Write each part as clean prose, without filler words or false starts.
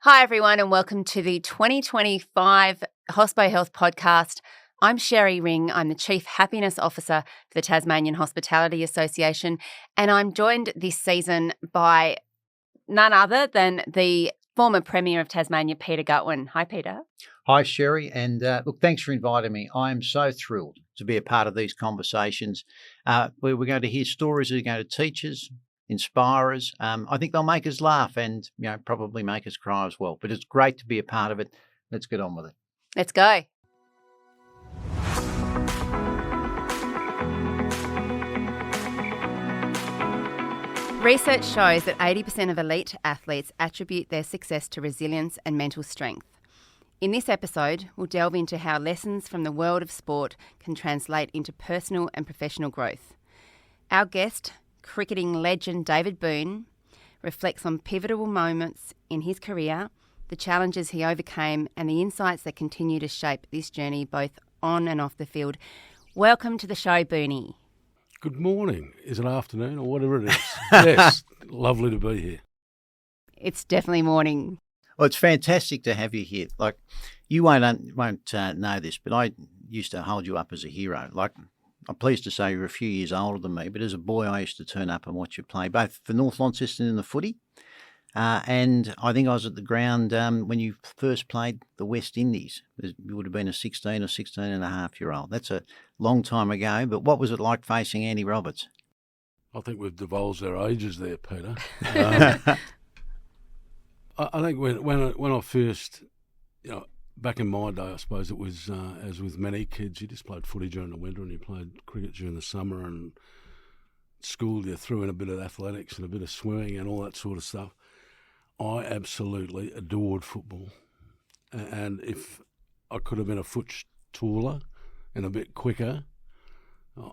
Hi, everyone, and welcome to the 2025 HOSPO Health podcast. I'm Sherri Ring. I'm the Chief Happiness Officer for the Tasmanian Hospitality Association, and I'm joined this season by none other than the former Premier of Tasmania, Peter Gutwein. Hi, Peter. Hi, Sherri, and look, thanks for inviting me. I am so thrilled to be a part of these conversations where we're going to hear stories that are going to teach us, inspire us. I think they'll make us laugh and probably make us cry as well. But it's great to be a part of it. Let's get on with it. Let's go. Research shows that 80% of elite athletes attribute their success to resilience and mental strength. In this episode, we'll delve into how lessons from the world of sport can translate into personal and professional growth. Our guest, cricketing legend David Boon, reflects on pivotal moments in his career, the challenges he overcame, and the insights that continue to shape this journey both on and off the field. Welcome to the show, Boonie. Good morning. Is it afternoon or whatever it is? Yes, lovely to be here. It's definitely morning. Well, it's fantastic to have you here. Like, you won't know this, but I used to hold you up as a hero. Like, I'm pleased to say you're a few years older than me, but as a boy, I used to turn up and watch you play, both for North Launceston in the footy, and I think I was at the ground when you first played the West Indies. You would have been a 16 or 16 and a half year old. That's a long time ago, but what was it like facing Andy Roberts? I think we've divulged our ages there, Peter. I think when I first, back in my day, I suppose it was, as with many kids, you just played footy during the winter and you played cricket during the summer, and at school you threw in a bit of athletics and a bit of swimming and all that sort of stuff. I absolutely adored football, and if I could have been a foot taller and a bit quicker,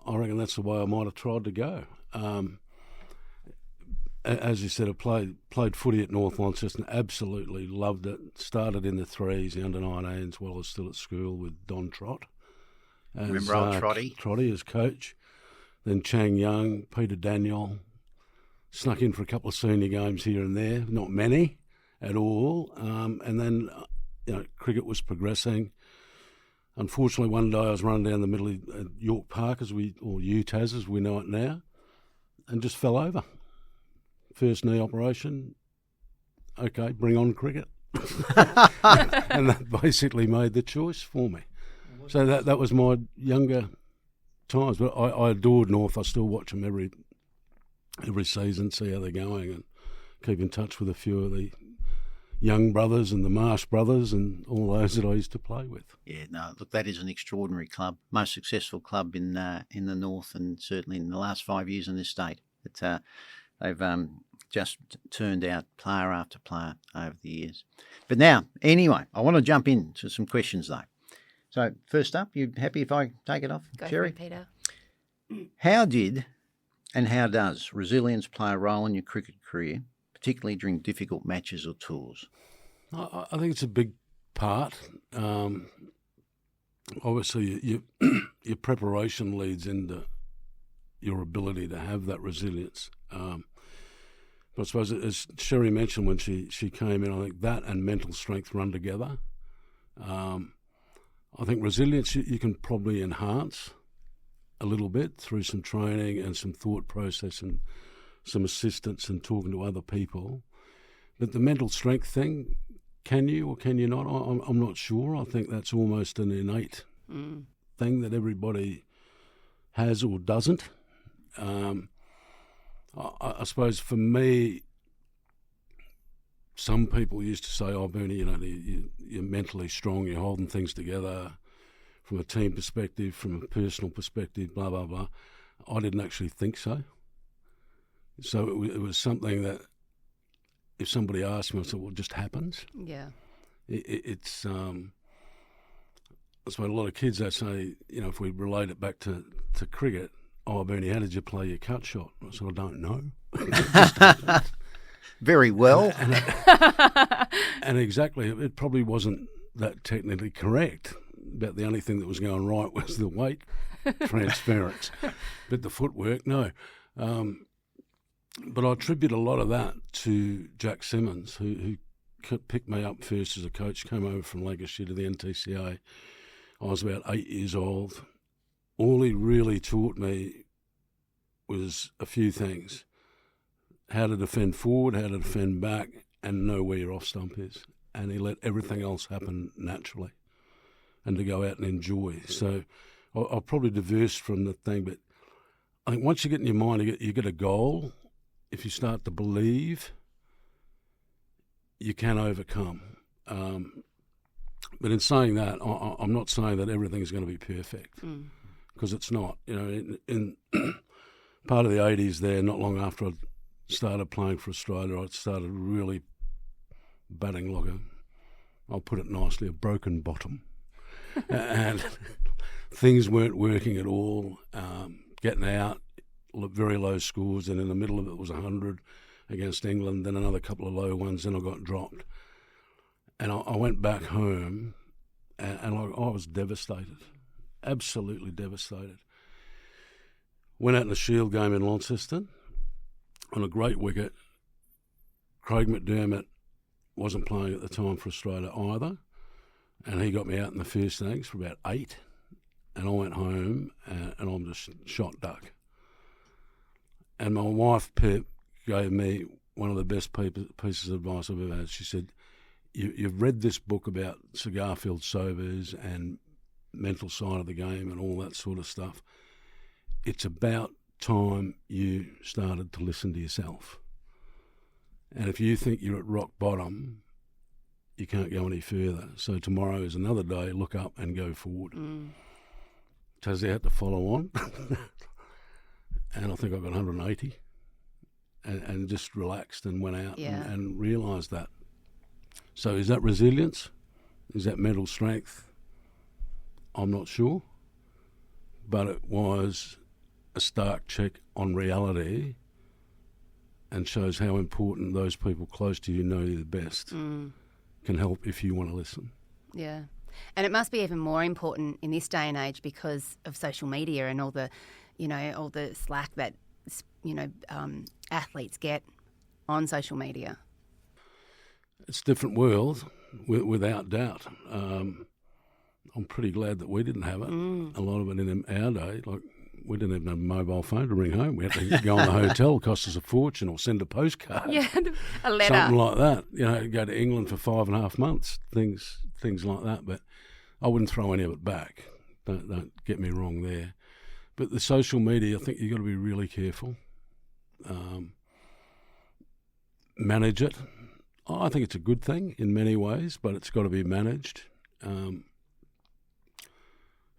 I reckon that's the way I might have tried to go. As you said, I played footy at North Launceston, absolutely loved it. Started in the threes, the under-19s, while I was still at school with Don Trott. Remember old Trotty? Trotty as coach. Then Chang Young, Peter Daniel. Snuck in for a couple of senior games here and there, not many at all. And then, cricket was progressing. Unfortunately, one day I was running down the middle of York Park, or UTAS as we know it now, and just fell over. First knee operation, okay, bring on cricket. And that basically made the choice for me. So that was my younger times. But I adored North. I still watch them every season, see how they're going, and keep in touch with a few of the Young brothers and the Marsh brothers and all those that I used to play with. Yeah, no, look, that is an extraordinary club, most successful club in the North, and certainly in the last 5 years in this state. They've just turned out player after player over the years. But now, anyway, I want to jump into some questions though. So first up, you happy if I take it off, Go Sherri? for it, Peter. How did and how does resilience play a role in your cricket career, particularly during difficult matches or tours? I think it's a big part. Obviously, your preparation leads into your ability to have that resilience. But I suppose, as Sherri mentioned when she came in, I think that and mental strength run together. I think resilience you can probably enhance a little bit through some training and some thought process and some assistance and talking to other people. But the mental strength thing, can you or can you not? I'm not sure. I think that's almost an innate thing that everybody has or doesn't. I suppose for me, some people used to say, "Oh, Bernie, you're mentally strong. You're holding things together from a team perspective, from a personal perspective, blah blah blah." I didn't actually think so. So it was something that, if somebody asked me, I said, "Well, it just happens." Yeah. It's I suppose a lot of kids, they say, if we relate it back to cricket, "Oh, Bernie, how did you play your cut shot?" I said, "I don't know." Very well. And exactly, it probably wasn't that technically correct, but the only thing that was going right was the weight transference. But the footwork, no. But I attribute a lot of that to Jack Simmons, who picked me up first as a coach, came over from Lancashire to the NTCA. I was about 8 years old. All he really taught me was a few things: how to defend forward, how to defend back, and know where your off stump is. And he let everything else happen naturally, and to go out and enjoy. So I'll probably diverse from the thing, but I think once you get in your mind, you get a goal. If you start to believe, you can overcome. But in saying that, I'm not saying that everything's going to be perfect, because it's not. You know, in part of the 80s there, not long after I started playing for Australia, I started really batting like I'll put it nicely, a broken bottom. And things weren't working at all. Getting out, very low scores, and in the middle of it was 100 against England, then another couple of low ones, then I got dropped. And I went back home, and I was devastated, absolutely devastated. Went out in the Shield game in Launceston on a great wicket. Craig McDermott wasn't playing at the time for Australia either, and he got me out in the first innings for about 8, and I went home, and I'm just shot duck. And my wife, Pip, gave me one of the best pieces of advice I've ever had. She said, you've read this book about cigar-filled sobers and mental side of the game and all that sort of stuff. It's about time you started to listen to yourself. And if you think you're at rock bottom, you can't go any further. So tomorrow is another day, look up and go forward. Tassie had to follow on. And I think I got 180 and just relaxed and went out and realised that. So is that resilience? Is that mental strength? I'm not sure. But it was a stark check on reality and shows how important those people close to you know you the best can help if you want to listen. Yeah. And it must be even more important in this day and age because of social media and all the slack that, athletes get on social media. It's a different world, without doubt. I'm pretty glad that we didn't have it. A lot of it in our day, like we didn't even have a mobile phone to ring home. We had to go in the hotel, cost us a fortune, or send a postcard. Yeah, a letter. Something like that. You know, go to England for 5.5 months, things like that. But I wouldn't throw any of it back. Don't get me wrong there. But the social media, I think you've got to be really careful. Manage it. I think it's a good thing in many ways, but it's got to be managed.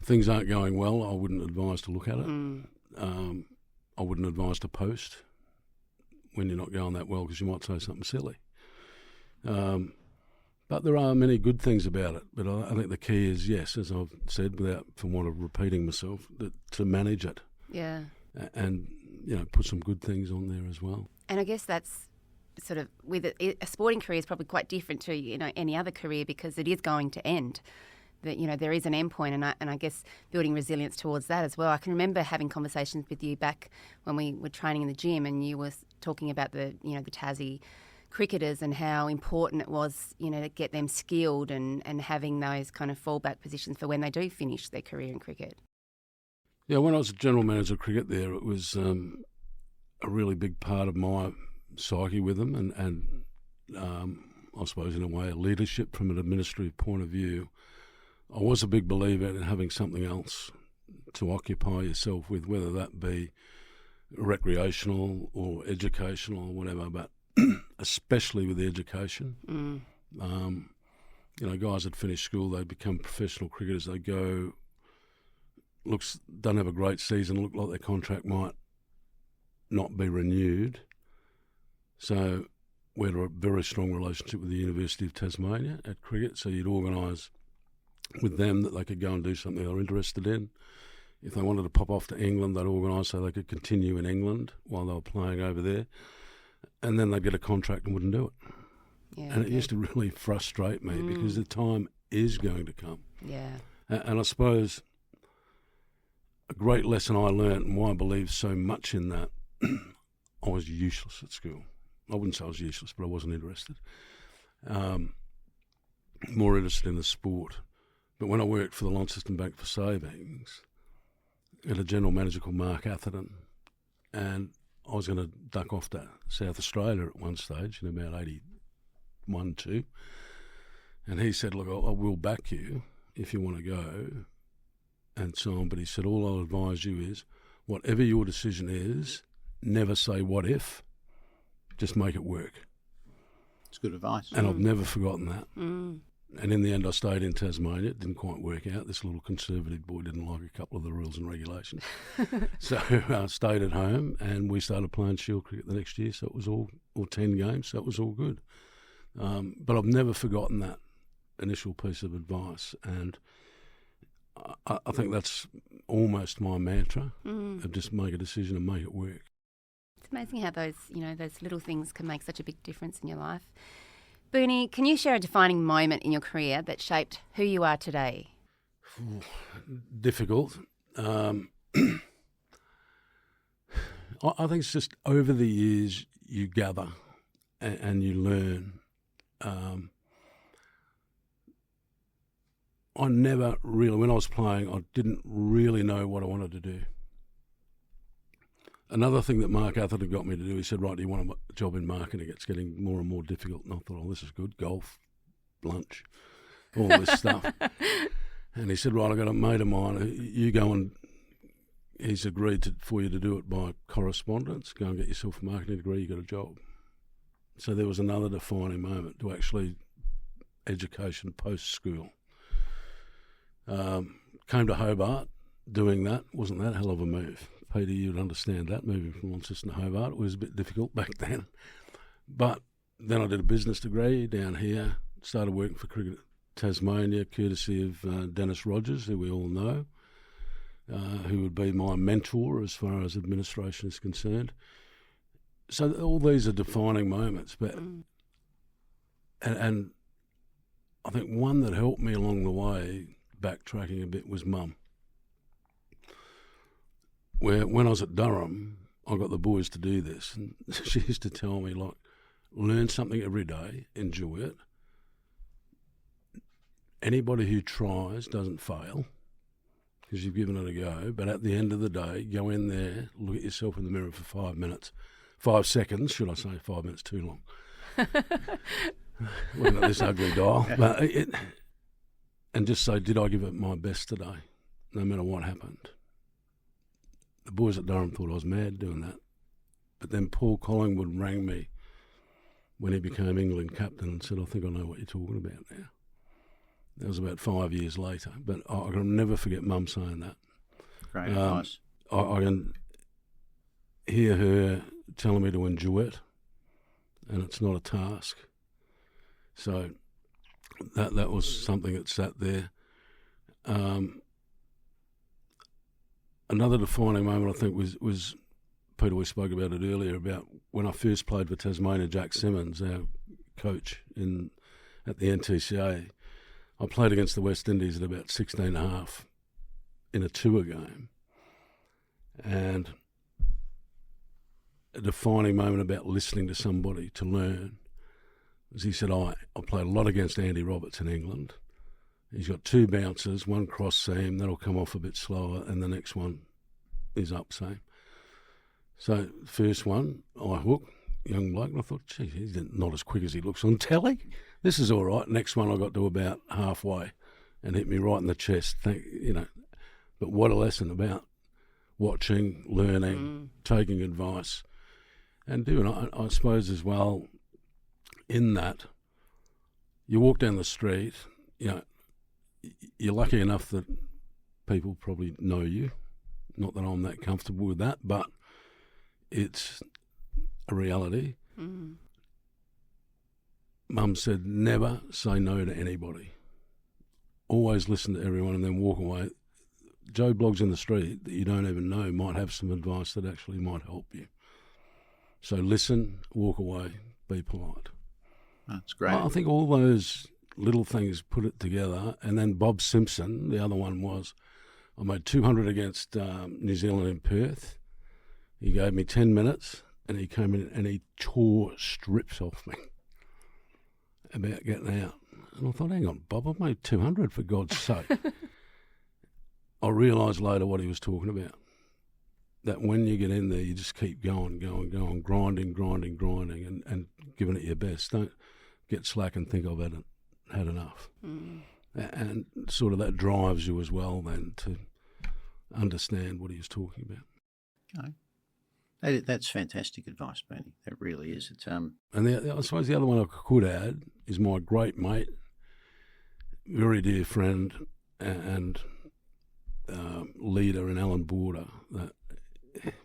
Things aren't going well, I wouldn't advise to look at it. I wouldn't advise to post when you're not going that well because you might say something silly. But there are many good things about it. But I think the key is, yes, as I've said, without for want of repeating myself, to manage it. Yeah. And, put some good things on there as well. And I guess that's sort of, with a sporting career is probably quite different to, any other career because it is going to end. That, there is an end point, and I guess building resilience towards that as well. I can remember having conversations with you back when we were training in the gym and you were talking about the Tassie cricketers and how important it was, to get them skilled and having those kind of fallback positions for when they do finish their career in cricket. Yeah, when I was a general manager of cricket there, it was a really big part of my psyche with them and I suppose in a way a leadership from an administrative point of view. I was a big believer in having something else to occupy yourself with, whether that be recreational or educational or whatever, but especially with the education. Guys that finish school, they become professional cricketers, they go, don't have a great season, look like their contract might not be renewed. So we had a very strong relationship with the University of Tasmania at cricket, so you'd organise with them that they could go and do something they were interested in. If they wanted to pop off to England, they'd organise so they could continue in England while they were playing over there. And then they'd get a contract and wouldn't do it. Yeah, and it used to really frustrate me because the time is going to come. Yeah. And I suppose a great lesson I learnt and why I believe so much in that, I was useless at school. I wouldn't say I was useless, but I wasn't interested. more interested in the sport. But when I worked for the Launceston Bank for Savings, I had a general manager called Mark Atherton, and I was going to duck off to South Australia at one stage in about 81, 2. And he said, look, I will back you if you want to go and so on. But he said, all I'll advise you is, whatever your decision is, never say what if, just make it work. It's good advice. And I've never forgotten that. And in the end, I stayed in Tasmania. It didn't quite work out. This little conservative boy didn't like a couple of the rules and regulations. So I stayed at home, and we started playing Shield cricket the next year. So it was all 10 games, so it was all good. But I've never forgotten that initial piece of advice. And I think that's almost my mantra, of just make a decision and make it work. It's amazing how those little things can make such a big difference in your life. Booney, can you share a defining moment in your career that shaped who you are today? Difficult. I think it's just over the years you gather and you learn. I never really, when I was playing, I didn't really know what I wanted to do. Another thing that Mark Atherton got me to do, he said, right, do you want a job in marketing? It's getting more and more difficult. And I thought, oh, this is good. Golf, lunch, all this stuff. And he said, right, I've got a mate of mine. You go and, he's agreed for you to do it by correspondence. Go and get yourself a marketing degree, you got a job. So there was another defining moment to actually education post-school. Came to Hobart doing that. Wasn't that a hell of a move? Peter, you'd understand that, moving from Launceston to Hobart. It was a bit difficult back then. But then I did a business degree down here, started working for Cricket Tasmania, courtesy of Dennis Rogers, who we all know, who would be my mentor as far as administration is concerned. So all these are defining moments. But and I think one that helped me along the way, backtracking a bit, was Mum. Where when I was at Durham, I got the boys to do this, and she used to tell me, like, learn something every day, enjoy it. Anybody who tries doesn't fail because you've given it a go, but at the end of the day, go in there, look at yourself in the mirror for 5 minutes. 5 seconds, should I say? 5 minutes too long. Looking at this ugly dial. But and just say, did I give it my best today, no matter what happened? The boys at Durham thought I was mad doing that. But then Paul Collingwood rang me when he became England captain and said, I think I know what you're talking about now. That was about 5 years later. But I can never forget Mum saying that. Great advice. I can hear her telling me to enjoy it, and it's not a task. So that was something that sat there. Another defining moment, I think, was Peter, we spoke about it earlier, about when I first played for Tasmania, Jack Simmons, our coach at the NTCA. I played against the West Indies at about 16.5 in a tour game. And a defining moment about listening to somebody to learn was he said, I played a lot against Andy Roberts in England. He's got 2 bouncers, 1 cross seam, that'll come off a bit slower, and the next one is up seam. So first one, I hook, young bloke, and I thought, gee, he's not as quick as he looks on telly. This is all right. Next one I got to about halfway and hit me right in the chest. But what a lesson about watching, learning, taking advice, and doing. I suppose as well, in that, you walk down the street, you're lucky enough that people probably know you. Not that I'm that comfortable with that, but it's a reality. Mum said, never say no to anybody. Always listen to everyone and then walk away. Joe Bloggs in the street that you don't even know might have some advice that actually might help you. So listen, walk away, be polite. That's great. I think all those little things put it together. And then Bob Simpson, the other one was, I made 200 against New Zealand in Perth. He gave me 10 minutes and he came in and he tore strips off me. about getting out. And I thought, hang on, Bob, I've made 200 for God's sake. I realised later what he was talking about. That when you get in there, you just keep going, grinding, and giving it your best. Don't get slack and think I've had enough. And sort of that drives you as well then to understand what he was talking about. Okay. That's fantastic advice, Bernie. That really is. It's And I suppose the other one I could add is my great mate, very dear friend and leader in Alan Border, that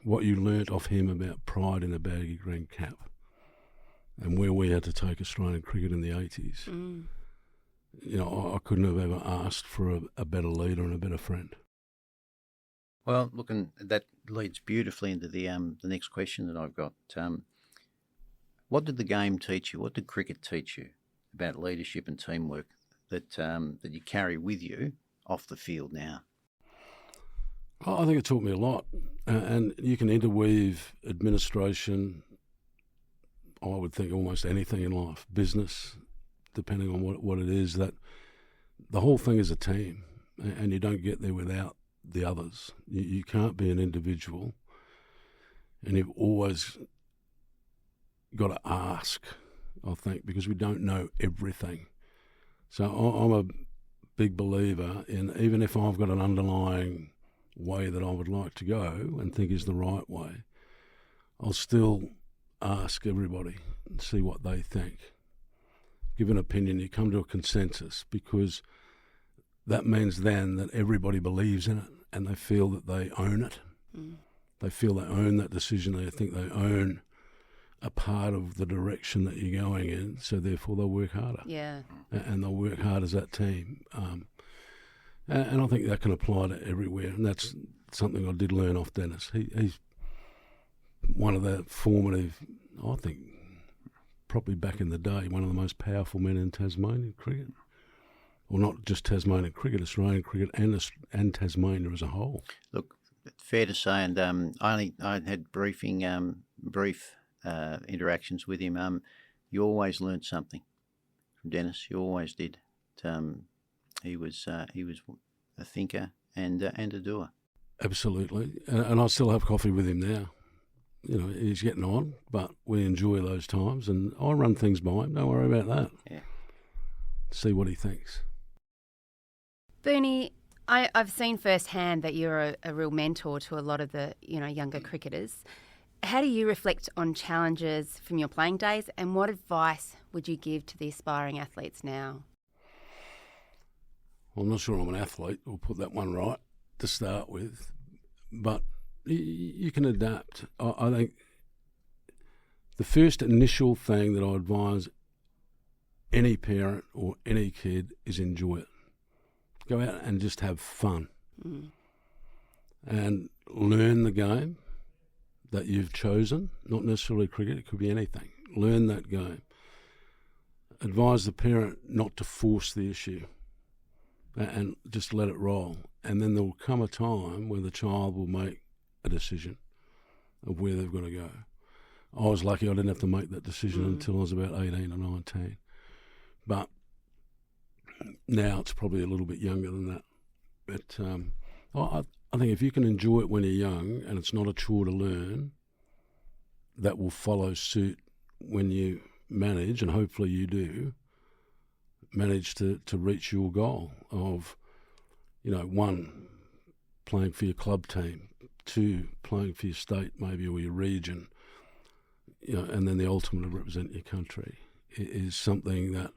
what you learnt off him about pride in a baggy green cap and where we had to take Australian cricket in the 80s. You know, I couldn't have ever asked for a better leader and a better friend. Well, look, and that leads beautifully into the next question that I've got. What did the game teach you? What did cricket teach you about leadership and teamwork that you carry with you off the field now? I think it taught me a lot, and you can interweave administration, I would think almost anything in life, business, depending on what it is, that the whole thing is a team, and you don't get there without the others. You can't be an individual, and you've always got to ask, I think, because we don't know everything. So I'm a big believer in, even if I've got an underlying way that I would like to go and think is the right way, I'll still ask everybody and see what they think. Give an opinion, you come to a consensus, because that means then that everybody believes in it and they feel that they own it. They feel they own that decision. They think they own a part of the direction that you're going in, so therefore they'll work harder. Yeah. And they'll work hard as that team. And I think that can apply to everywhere, and that's something I did learn off Dennis. He's one of the formative, I think, probably back in the day, one of the most powerful men in Tasmanian cricket. Well, not just Tasmanian cricket, Australian cricket and Tasmania as a whole. Look, fair to say, and I had brief interactions with him. You always learnt something from Dennis. You always did. He was a thinker and a doer. Absolutely, and I still have coffee with him now. You know, he's getting on, but we enjoy those times, and I run things by him. Don't worry about that. Yeah. See what he thinks. Bernie, I've seen firsthand that you're a real mentor to a lot of the younger cricketers. How do you reflect on challenges from your playing days, and what advice would you give to the aspiring athletes now? Well, I'm not sure I'm an athlete. We'll put that one right to start with, but you can adapt. I think the first initial thing that I advise any parent or any kid is enjoy it. Go out and just have fun and learn the game that you've chosen, not necessarily cricket, it could be anything. Learn that game. Advise the parent not to force the issue and just let it roll. And then there will come a time where the child will make a decision of where they've got to go. I was lucky I didn't have to make that decision until I was about 18 or 19. But now it's probably a little bit younger than that. But I think if you can enjoy it when you're young and it's not a chore to learn, that will follow suit when you manage, and hopefully you do, manage to reach your goal of, 1, playing for your club team, 2, playing for your state maybe or your region, and then the ultimate of representing your country is something that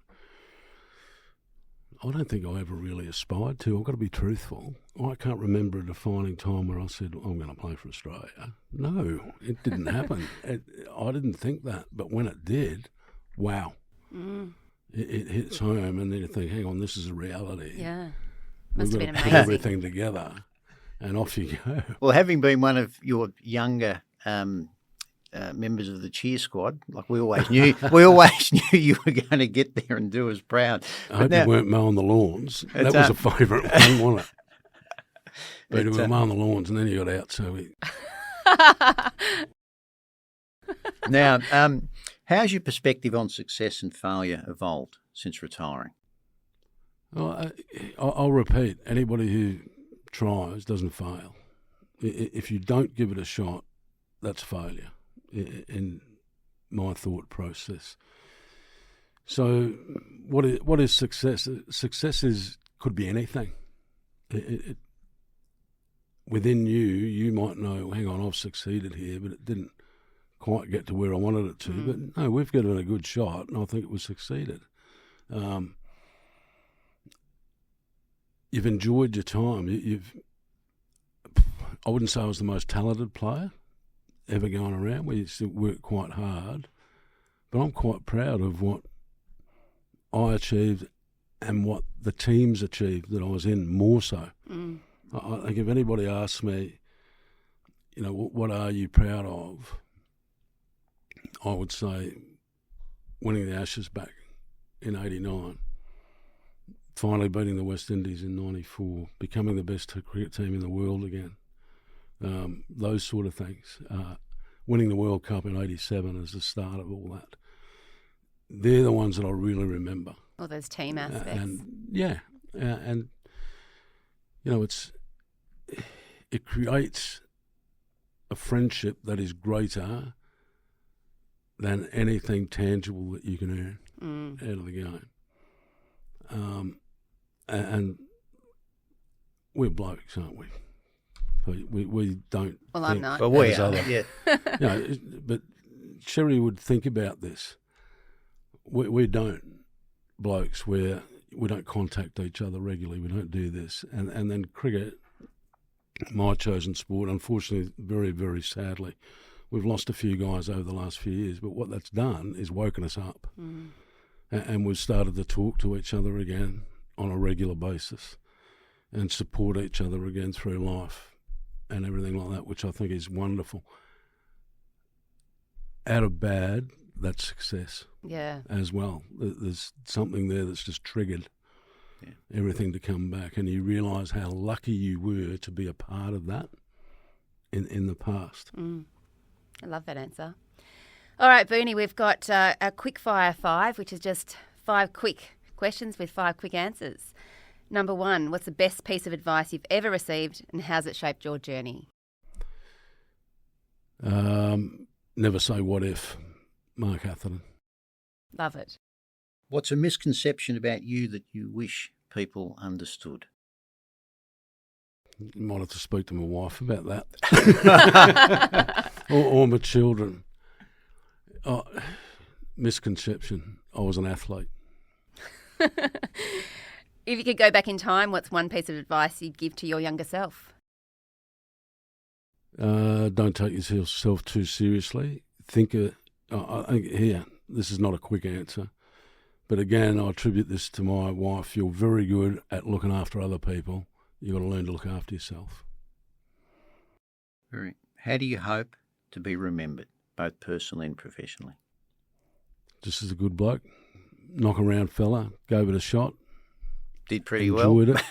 I don't think I ever really aspired to. I've got to be truthful. I can't remember a defining time where I said, I'm going to play for Australia. No, it didn't happen. I didn't think that. But when it did, wow. It hits home, and then you think, hang on, this is a reality. Yeah. Must have been We've got to amazing. put everything together, and off you go. Well, having been one of your younger members of the cheer squad, like we always knew you were going to get there and do us proud. I hope you weren't mowing the lawns. That was a favourite one, wasn't it? But we were mowing the lawns, and then you got out, so we... Now, how's your perspective on success and failure evolved since retiring? Well, I'll repeat, anybody who tries doesn't fail. If you don't give it a shot, that's failure in my thought process. So what is success? Success could be anything. Within you might know, hang on, I've succeeded here, but it didn't quite get to where I wanted it to. But no, we've given it a good shot, and I think it was succeeded. You've enjoyed your time. I wouldn't say I was the most talented player ever going around. We used to work quite hard, but I'm quite proud of what I achieved and what the teams achieved that I was in more so. I think if anybody asks me, what are you proud of, I would say winning the Ashes back in '89, finally beating the West Indies in '94, becoming the best cricket team in the world again, those sort of things. Winning the World Cup in '87 as the start of all that. They're the ones that I really remember. All those team aspects. And it creates a friendship that is greater than anything tangible that you can earn out of the game. And we're blokes, aren't we? We don't. Well, I'm not. But we are. Yeah. But Sherri would think about this. We don't, blokes, where we don't contact each other regularly. We don't do this. And then cricket, my chosen sport, unfortunately, very, very sadly, we've lost a few guys over the last few years. But what that's done is woken us up. And we've started to talk to each other again on a regular basis and support each other again through life and everything like that, which I think is wonderful. Out of bad, that's success. Yeah. As well. There's something there that's just triggered everything to come back, and you realise how lucky you were to be a part of that in the past. I love that answer. All right, Boonie, we've got a quick fire 5, which is just 5 quick questions with 5 quick answers. Number 1, what's the best piece of advice you've ever received, and how's it shaped your journey? Never say what if. Mark Atherton. Love it. What's a misconception about you that you wish people understood? You might have to speak to my wife about that. or my children. Misconception. I was an athlete. If you could go back in time, what's one piece of advice you'd give to your younger self? Don't take yourself too seriously. I think here, this is not a quick answer, but again, I attribute this to my wife. You're very good at looking after other people. You've got to learn to look after yourself. How do you hope to be remembered, both personally and professionally? Just as a good bloke, knock around fella, gave it a shot. Did pretty enjoyed well. It.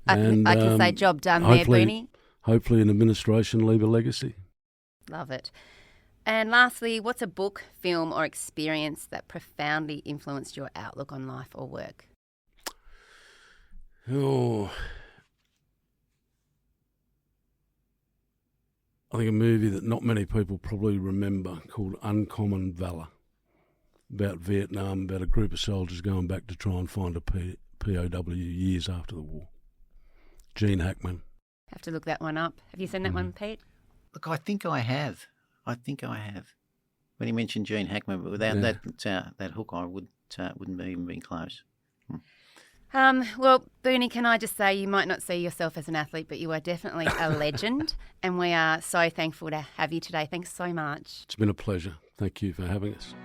I can say job done there, Booney. Hopefully in administration, leave a legacy. Love it. And lastly, what's a book, film or experience that profoundly influenced your outlook on life or work? I think a movie that not many people probably remember called Uncommon Valour, about Vietnam, about a group of soldiers going back to try and find a POW years after the war. Gene Hackman. Have to look that one up. Have you seen that one, Pete? Look, I think I have. When you mentioned Gene Hackman, but without that hook, I wouldn't even be close. Well, Booney, can I just say you might not see yourself as an athlete, but you are definitely a legend, and we are so thankful to have you today. Thanks so much. It's been a pleasure. Thank you for having us.